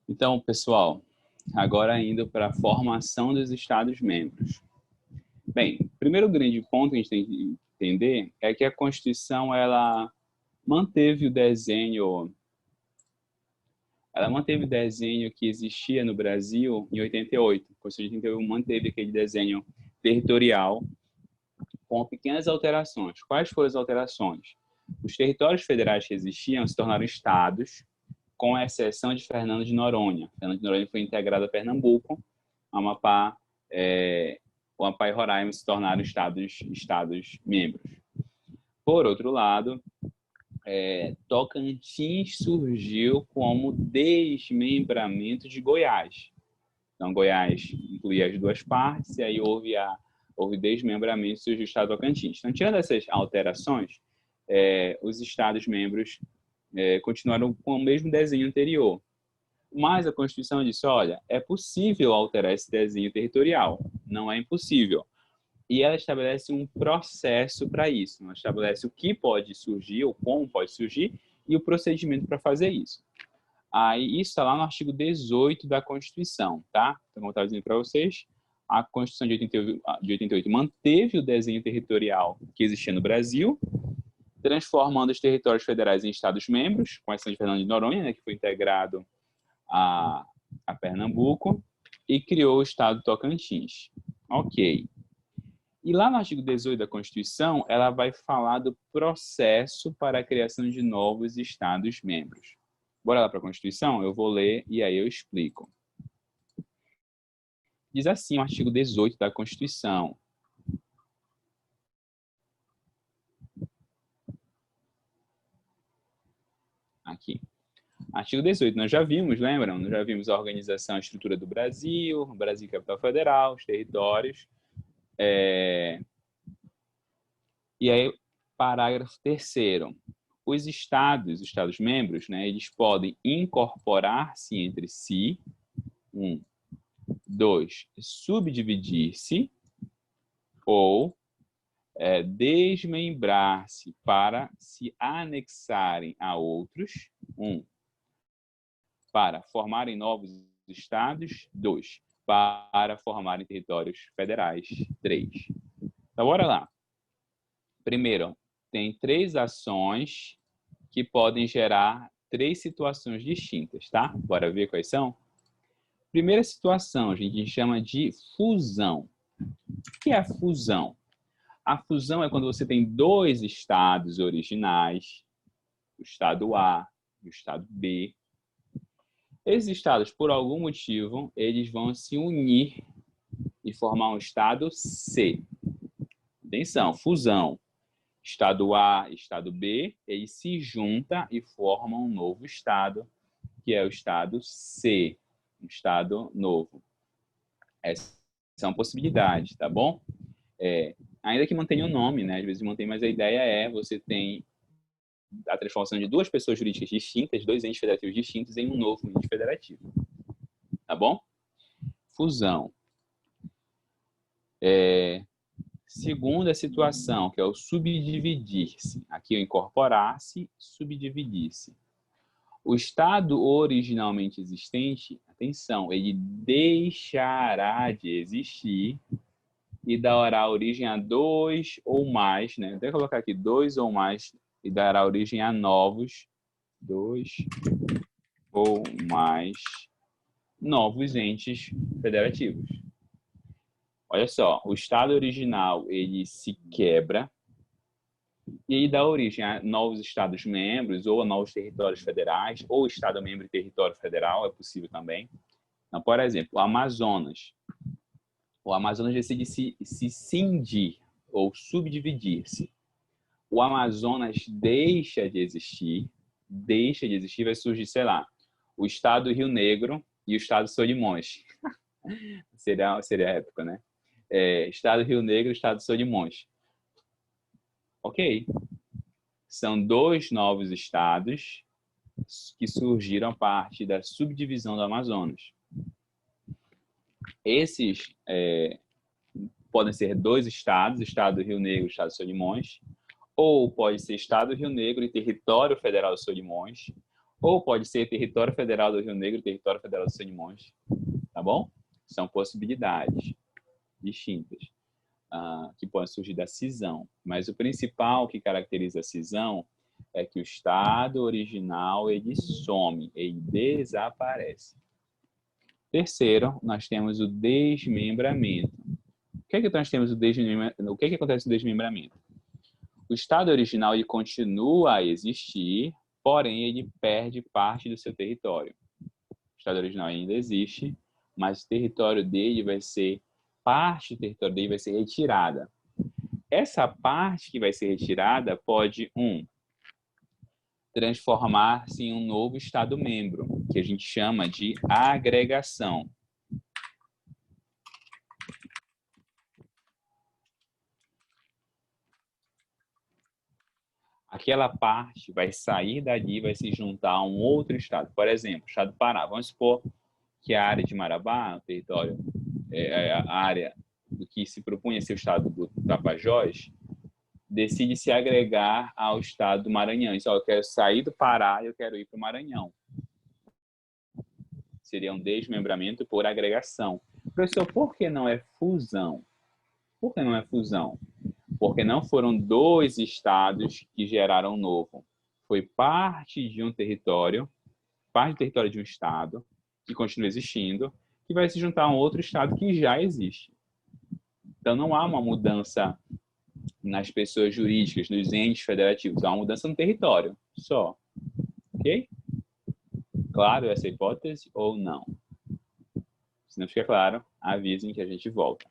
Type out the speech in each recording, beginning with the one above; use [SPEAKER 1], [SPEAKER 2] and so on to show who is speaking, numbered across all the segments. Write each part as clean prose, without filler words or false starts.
[SPEAKER 1] Então, pessoal, agora indo para a formação dos Estados-membros. Bem, o primeiro grande ponto que a gente tem que entender é que a Constituição, manteve o desenho, ela manteve o desenho que existia no Brasil em 88. A Constituição de 88 manteve aquele desenho territorial com pequenas alterações. Quais foram as alterações? Os territórios federais que existiam se tornaram estados, com exceção de Fernando de Noronha. Fernando de Noronha foi integrado a Pernambuco, Amapá, o Amapá e Roraima se tornaram estados membros. Por outro lado, Tocantins surgiu como desmembramento de Goiás. Então, Goiás incluía as duas partes, e aí houve desmembramento e surgiu o estado de Tocantins. Então, tirando essas alterações, os estados-membros continuaram com o mesmo desenho anterior. Mas a Constituição disse, olha, é possível alterar esse desenho territorial, não é impossível. E ela estabelece um processo para isso. Ela estabelece o que pode surgir, ou como pode surgir, e o procedimento para fazer isso. Aí, isso está lá no artigo 18 da Constituição, tá? Então, como eu estava dizendo para vocês, a Constituição de 88 manteve o desenho territorial que existia no Brasil, transformando os territórios federais em estados-membros, com exceção de Fernando de Noronha, né, que foi integrado a Pernambuco, e criou o estado de Tocantins. Ok. E lá no artigo 18 da Constituição, ela vai falar do processo para a criação de novos estados-membros. Bora lá para a Constituição? Eu vou ler e aí eu explico. Diz assim o artigo 18 da Constituição. Aqui. Artigo 18, nós já vimos, lembram? Nós já vimos a organização e a estrutura do Brasil, o Brasil capital federal, os territórios. E aí, parágrafo 3º. Os estados-membros, né, eles podem incorporar-se entre si. 2, subdividir-se ou desmembrar-se para se anexarem a outros. Para formarem novos estados. 2, para formarem territórios federais. 3. Então, bora lá. Primeiro, tem 3 ações que podem gerar 3 situações distintas, tá? Bora ver quais são? Primeira situação, a gente chama de fusão. O que é a fusão? A fusão é quando você tem 2 estados originais, o estado A e o estado B. Esses estados, por algum motivo, eles vão se unir e formar um estado C. Atenção, fusão. Estado A e estado B, eles se juntam e formam um novo estado, que é o estado C, um estado novo. Essa é uma possibilidade, tá bom? Ainda que mantenha o nome, né? Às vezes mantém, mas a ideia é você tem a transformação de 2 pessoas jurídicas distintas, 2 entes federativos distintos em um novo ente federativo. Tá bom? Fusão. Segunda situação, que é o subdividir-se. Aqui o incorporar-se, subdividir-se. O estado originalmente existente, atenção, ele deixará de existir e dará origem a 2 ou mais, né? Vou colocar aqui 2 ou mais e dará origem a novos 2 ou mais novos entes federativos. Olha só, o estado original ele se quebra e aí dá origem a novos estados-membros ou a novos territórios federais ou estado-membro e território federal, é possível também. Então, por exemplo, o Amazonas. O Amazonas decide se cindir ou subdividir-se. O Amazonas deixa de existir, vai surgir, sei lá, o estado Rio Negro e o estado Solimões. seria a época, né? Estado Rio Negro e estado Solimões. Ok. São 2 novos estados que surgiram a partir da subdivisão do Amazonas. Esses podem ser 2 estados, estado Rio Negro e estado Solimões, ou pode ser estado Rio Negro e território federal de Solimões, Ou pode ser território federal do Rio Negro, território federal do Solimões, tá bom? São possibilidades distintas que podem surgir da cisão. Mas o principal que caracteriza a cisão é que o estado original ele some, ele desaparece. Terceiro, nós temos o desmembramento. O que é que nós temos o desmembramento? O que é que acontece no desmembramento? O estado original ele continua a existir, porém ele perde parte do seu território. O estado original ainda existe, mas o território dele vai ser, parte do território dele vai ser retirada. Essa parte que vai ser retirada pode, transformar-se em um novo estado-membro, que a gente chama de agregação. Aquela parte vai sair dali e vai se juntar a um outro estado. Por exemplo, o estado do Pará. Vamos supor que a área de Marabá, o território, a área do que se propunha ser o estado do Tapajós, decide se agregar ao estado do Maranhão. Então, eu quero sair do Pará e eu quero ir para o Maranhão. Seria um desmembramento por agregação. Professor, por que não é fusão? Por que não é fusão? Porque não foram dois estados que geraram um novo. Foi parte de um território, parte do território de um estado, que continua existindo, que vai se juntar a um outro estado que já existe. Então, não há uma mudança nas pessoas jurídicas, nos entes federativos. Há uma mudança no território, só. Ok? Claro essa hipótese ou não? Se não fica claro, avisem que a gente volta.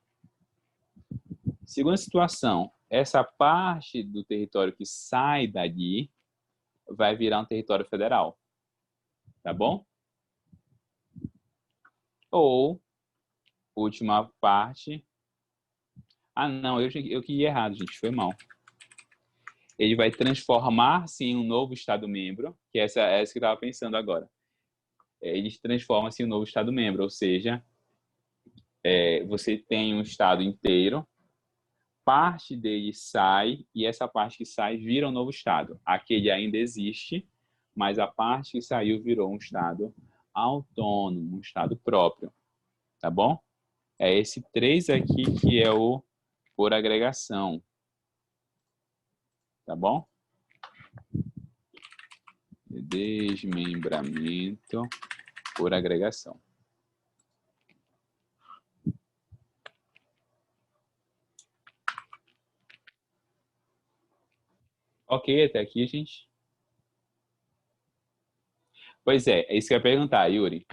[SPEAKER 1] Segunda situação, essa parte do território que sai dali vai virar um território federal. Tá bom? Ou, última parte... não, eu que ia errado, gente, foi mal. Ele vai transformar-se em um novo Estado-membro, que essa que eu estava pensando agora. Ele transforma-se em um novo Estado-membro, ou seja, você tem um Estado inteiro, parte dele sai, e essa parte que sai vira um novo Estado. Aquele ainda existe, mas a parte que saiu virou um Estado autônomo, um Estado próprio. Tá bom? É esse 3 aqui que é o por agregação. Tá bom? Desmembramento por agregação. Ok, até aqui, gente? Pois é isso que eu ia perguntar, Yuri.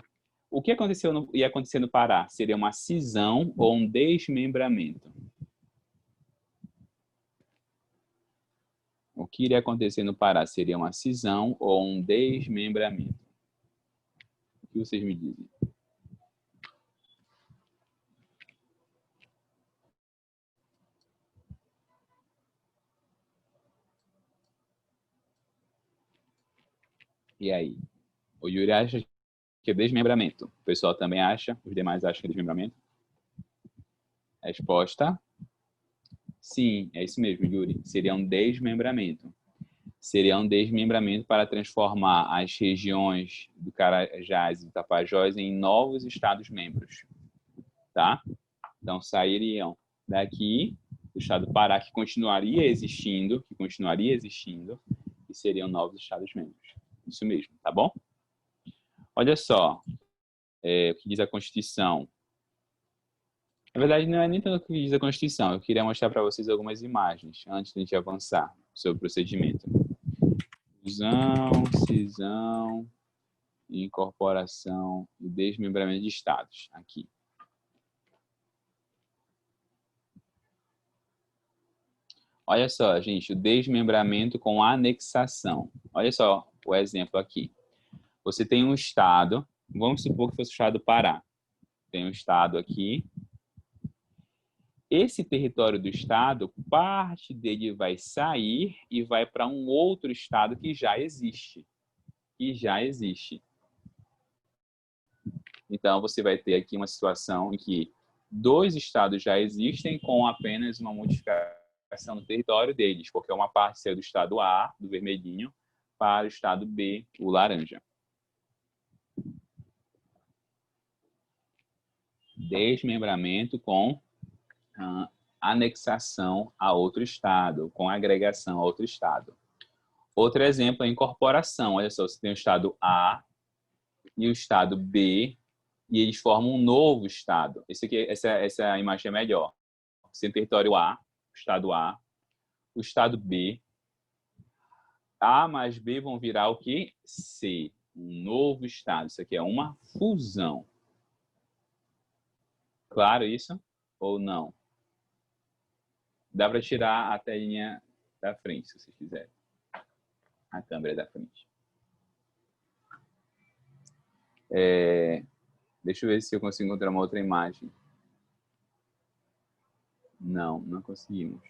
[SPEAKER 1] O que ia acontecer no Pará? Seria uma cisão ou um desmembramento? O que iria acontecer no Pará? Seria uma cisão ou um desmembramento? O que vocês me dizem? E aí? O Yuri acha que é desmembramento. O pessoal também acha? Os demais acham que é desmembramento? Resposta: sim, é isso mesmo, Yuri. Seria um desmembramento. Seria um desmembramento para transformar as regiões do Carajás e do Tapajós em novos estados-membros. Tá? Então, sairiam daqui do estado do Pará, que continuaria existindo, e seriam novos estados-membros. Isso mesmo, tá bom? Olha só, o que diz a Constituição. Na verdade, não é nem tanto o que diz a Constituição. Eu queria mostrar para vocês algumas imagens, antes de a gente avançar sobre o procedimento. Fusão, cisão, incorporação e desmembramento de estados. Aqui. Olha só, gente, o desmembramento com anexação. Olha só o exemplo aqui. Você tem um estado, vamos supor que fosse o estado do Pará. Tem um estado aqui. Esse território do estado, parte dele vai sair e vai para um outro estado que já existe. Então, você vai ter aqui uma situação em que dois estados já existem com apenas uma modificação no território deles, porque uma parte saiu do estado A, do vermelhinho, para o estado B, o laranja. Desmembramento com anexação a outro estado, com agregação a outro estado. Outro exemplo é incorporação. Olha só, você tem o estado A e o estado B, e eles formam um novo estado. Essa imagem é melhor. Você tem o território A, o estado B. A mais B vão virar o quê? C, um novo estado. Isso aqui é uma fusão. Claro isso? Ou não? Dá para tirar a telinha da frente, se vocês quiserem. A câmera da frente. Deixa eu ver se eu consigo encontrar uma outra imagem. Não conseguimos.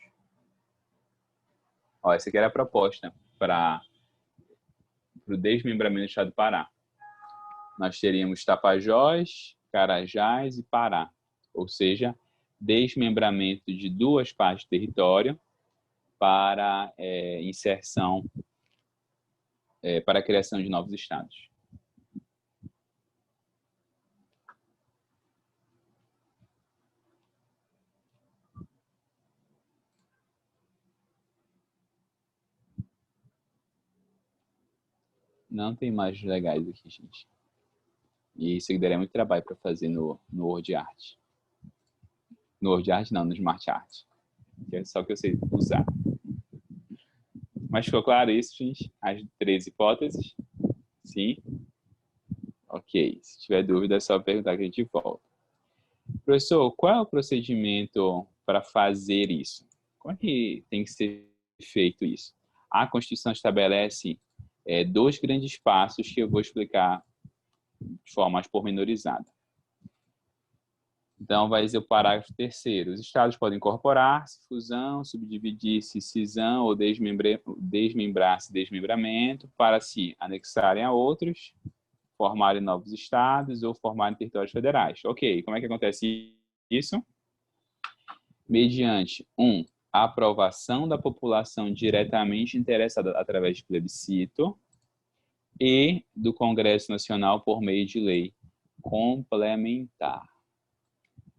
[SPEAKER 1] Ó, essa aqui era a proposta para o desmembramento do estado do Pará. Nós teríamos Tapajós, Carajás e Pará. Ou seja, desmembramento de duas partes do território para inserção, para a criação de novos estados. Não tem imagens legais aqui, gente. E isso daria muito trabalho para fazer no WordArt. No WordArt não, no SmartArt. Que é só que eu sei usar. Mas ficou claro isso, gente? As 3 hipóteses? Sim? Ok. Se tiver dúvida, é só perguntar que a gente volta. Professor, qual é o procedimento para fazer isso? Como é que tem que ser feito isso? A Constituição estabelece 2 grandes passos que eu vou explicar de forma mais pormenorizada. Então, vai dizer o parágrafo 3º. Os estados podem incorporar-se, fusão, subdividir-se, cisão ou desmembrar-se, desmembramento, para se anexarem a outros, formarem novos estados ou formarem territórios federais. Ok, como é que acontece isso? Mediante a aprovação da população diretamente interessada através de plebiscito e do Congresso Nacional por meio de lei complementar.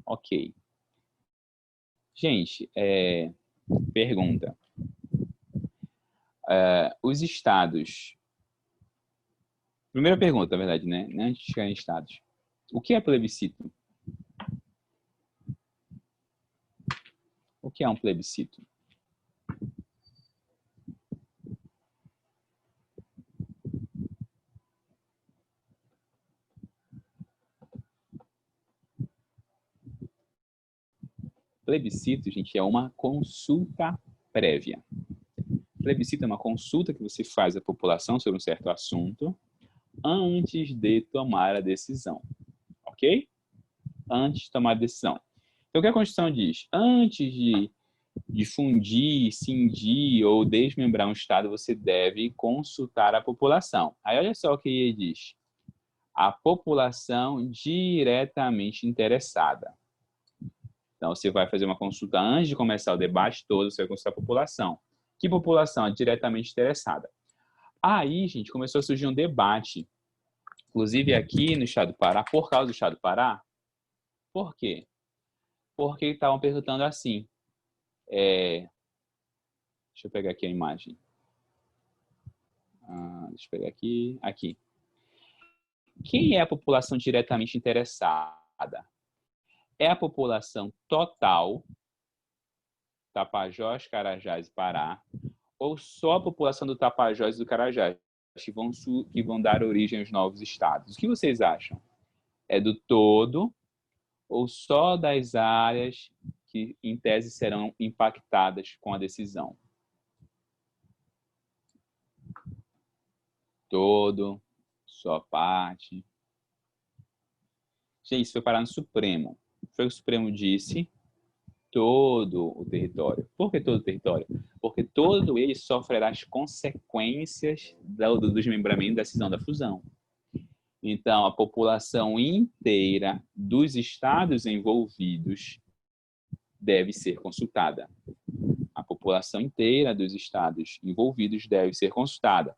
[SPEAKER 1] Ok. Gente, pergunta. Os estados... Primeira pergunta, na verdade, né? Antes de chegar em estados. O que é plebiscito? O que é um plebiscito? Plebiscito, gente, é uma consulta prévia. Plebiscito é uma consulta que você faz à população sobre um certo assunto antes de tomar a decisão. Ok? Antes de tomar a decisão. Então, o que a Constituição diz? Antes de difundir, cindir ou desmembrar um Estado, você deve consultar a população. Aí, olha só o que ele diz. A população diretamente interessada. Então, você vai fazer uma consulta antes de começar o debate todo, você vai consultar a população. Que população? É diretamente interessada. Aí, gente, começou a surgir um debate, inclusive aqui no estado do Pará, por causa do estado do Pará. Por quê? Porque estavam perguntando assim, deixa eu pegar aqui a imagem. Deixa eu pegar aqui. Quem é a população diretamente interessada? É a população total, Tapajós, Carajás e Pará, ou só a população do Tapajós e do Carajás, que vão dar origem aos novos estados? O que vocês acham? É do todo ou só das áreas que, em tese, serão impactadas com a decisão? Todo, só parte. Gente, isso foi parar no Supremo. Foi o que o Supremo disse, todo o território. Por que todo o território? Porque todo ele sofrerá as consequências do desmembramento da cisão da fusão. Então, a população inteira dos estados envolvidos deve ser consultada. A população inteira dos estados envolvidos deve ser consultada.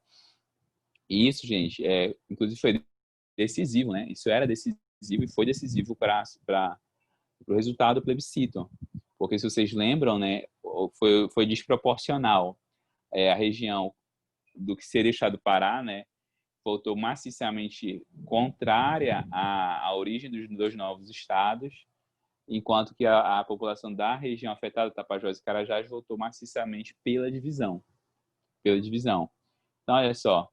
[SPEAKER 1] Isso, gente, inclusive foi decisivo, né? Isso era decisivo e foi decisivo para o resultado do plebiscito. Porque, se vocês lembram, né, foi desproporcional. A região do que seria o estado do Pará, né, votou maciçamente contrária à origem dos novos estados, enquanto que a população da região afetada, Tapajós e Carajás, votou maciçamente pela divisão. Pela divisão. Então, olha só.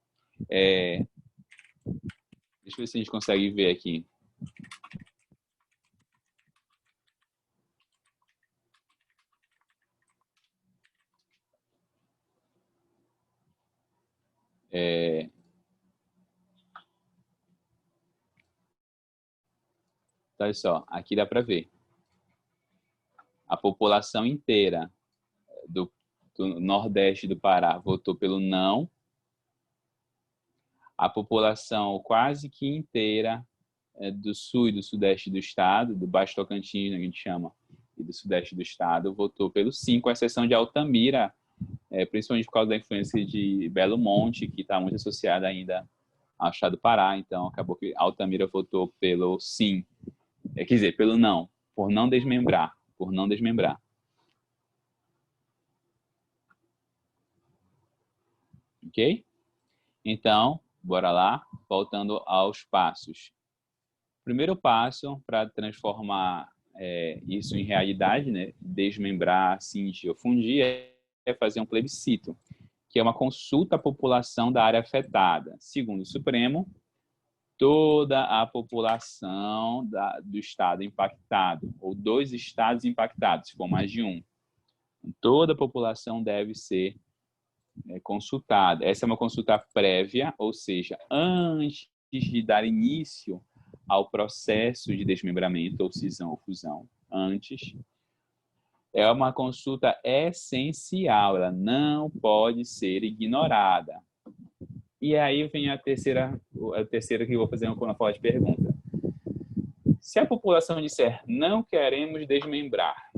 [SPEAKER 1] Deixa eu ver se a gente consegue ver aqui. Então, olha só. Aqui dá para ver. A população inteira do Nordeste do Pará votou pelo não. A população quase que inteira do Sul e do Sudeste do Estado, do Baixo Tocantins, né, que a gente chama, e do Sudeste do Estado, votou pelo sim, com exceção de Altamira, principalmente por causa da influência de Belo Monte, que está muito associada ainda ao Estado do Pará. Então, acabou que Altamira votou pelo sim, quer dizer, pelo não, por não desmembrar, Ok? Então, bora lá, voltando aos passos. Primeiro passo para transformar isso em realidade, né, desmembrar, cindir ou fundir, é fazer um plebiscito, que é uma consulta à população da área afetada. Segundo o Supremo, toda a população do estado impactado, ou dos estados impactados, se for mais de um. Toda a população deve ser consultada. Essa é uma consulta prévia, ou seja, antes de dar início ao processo de desmembramento, ou cisão ou fusão, antes. É uma consulta essencial, ela não pode ser ignorada. E aí vem a terceira que eu vou fazer uma forma de pergunta. Se a população disser não queremos desmembrar,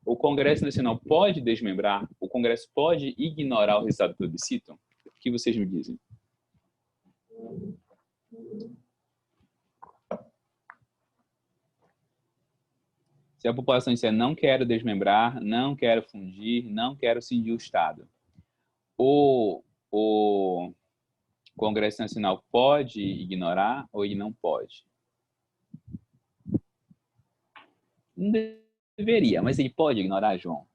[SPEAKER 1] o Congresso Nacional pode desmembrar? O Congresso pode ignorar o resultado do plebiscito? O que vocês me dizem? Se a população disser não quero desmembrar, não quero fundir, não quero cindir o Estado, o Congresso Nacional pode ignorar ou ele não pode? Não deveria, mas ele pode ignorar, João?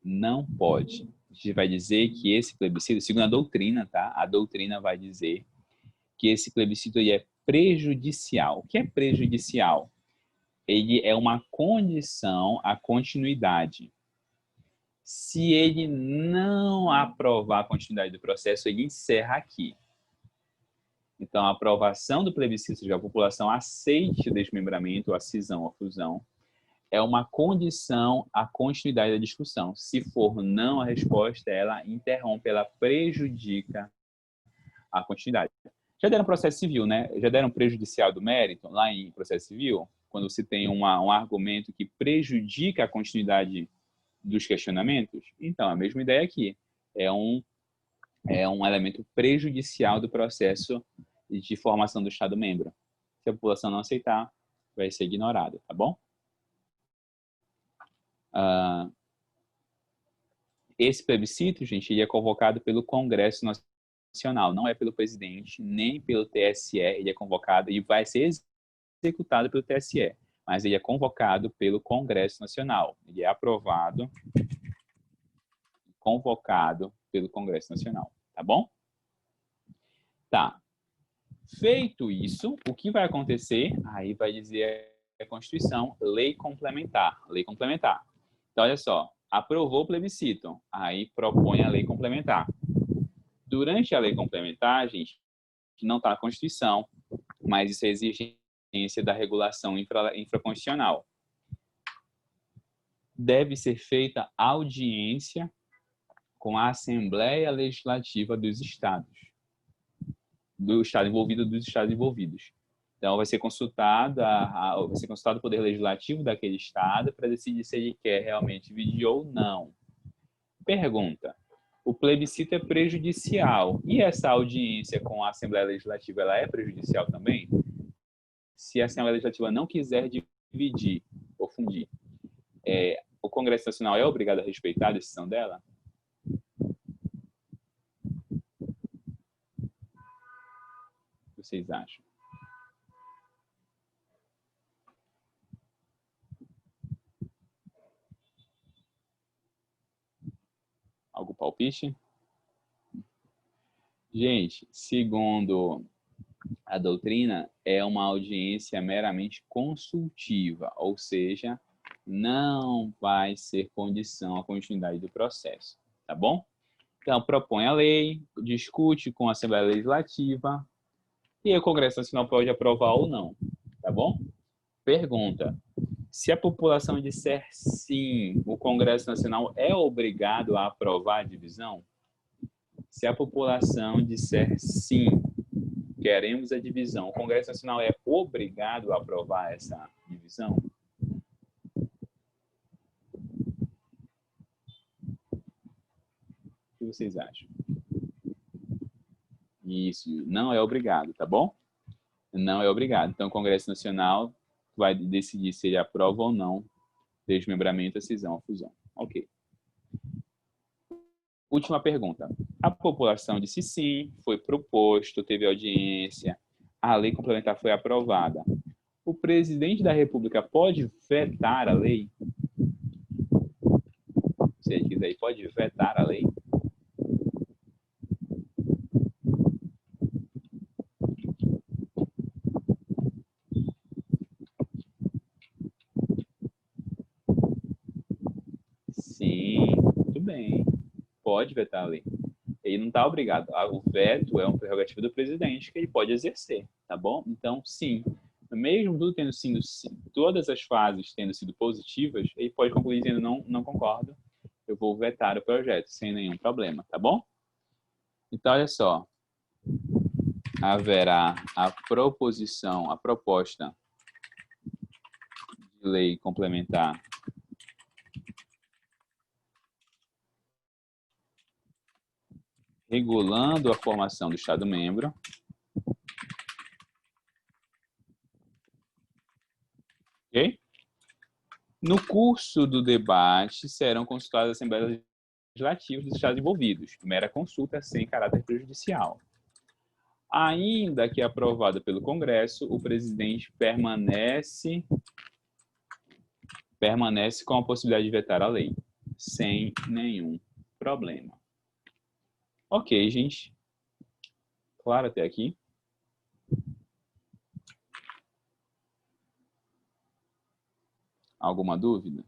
[SPEAKER 1] Não pode. A gente vai dizer que esse plebiscito, segundo a doutrina, tá? A doutrina vai dizer que esse plebiscito ele é prejudicial. O que é prejudicial? Ele é uma condição à continuidade. Se ele não aprovar a continuidade do processo, ele encerra aqui. Então, a aprovação do plebiscito de que a população aceite o desmembramento, a cisão ou a fusão, é uma condição à continuidade da discussão. Se for não a resposta, ela interrompe, ela prejudica a continuidade. Já deram processo civil, né? Já deram prejudicial do mérito lá em processo civil? Quando você tem um argumento que prejudica a continuidade dos questionamentos? Então, a mesma ideia aqui. É um elemento prejudicial do processo de formação do Estado-membro. Se a população não aceitar, vai ser ignorado, tá bom? Esse plebiscito, gente, ele é convocado pelo Congresso Nacional, não é pelo presidente, nem pelo TSE, ele é convocado e vai ser executado pelo TSE, mas ele é convocado pelo Congresso Nacional, ele é aprovado, convocado pelo Congresso Nacional, tá bom? Tá. Feito isso, o que vai acontecer? Aí vai dizer a Constituição, lei complementar, lei complementar. Então, olha só, aprovou o plebiscito, aí propõe a lei complementar. Durante a lei complementar, gente, não está na Constituição, mas isso é exigência da regulação infraconstitucional. Deve ser feita audiência com a Assembleia Legislativa dos Estados, do Estado envolvido, dos Estados envolvidos. Então, vai ser consultado o Poder Legislativo daquele Estado para decidir se ele quer realmente dividir ou não. Pergunta: O plebiscito é prejudicial. E essa audiência com a Assembleia Legislativa, ela é prejudicial também? Se a Assembleia Legislativa não quiser dividir ou fundir, o Congresso Nacional é obrigado a respeitar a decisão dela? O que vocês acham? Algum palpite? Gente, segundo a doutrina, é uma audiência meramente consultiva, ou seja, não vai ser condição à continuidade do processo, tá bom? Então, propõe a lei, discute com a Assembleia Legislativa e o Congresso Nacional pode aprovar ou não, tá bom? Pergunta: se a população disser sim, o Congresso Nacional é obrigado a aprovar a divisão? Se a população disser sim, queremos a divisão, o Congresso Nacional é obrigado a aprovar essa divisão? O que vocês acham? Isso, não é obrigado, tá bom? Não é obrigado. Então, o Congresso Nacional vai decidir se ele aprova ou não desmembramento, a cisão ou fusão. Ok. Última pergunta. A população disse sim, foi proposto, teve audiência, a lei complementar foi aprovada. O presidente da República pode vetar a lei? Se ele quiser, pode vetar a lei? Sim, muito bem. Pode vetar a lei. Ele não está obrigado. O veto é uma prerrogativa do presidente que ele pode exercer, tá bom? Então, sim. Mesmo tudo tendo sido, todas as fases tendo sido positivas, ele pode concluir dizendo não concordo, eu vou vetar o projeto sem nenhum problema, tá bom? Então, olha só. Haverá a proposição, a proposta de lei complementar regulando a formação do Estado-membro, ok? No curso do debate, serão consultadas as assembleias legislativas dos estados envolvidos, mera consulta sem caráter prejudicial. Ainda que aprovada pelo Congresso, o presidente permanece com a possibilidade de vetar a lei, sem nenhum problema. Ok, gente. Claro até aqui? Alguma dúvida?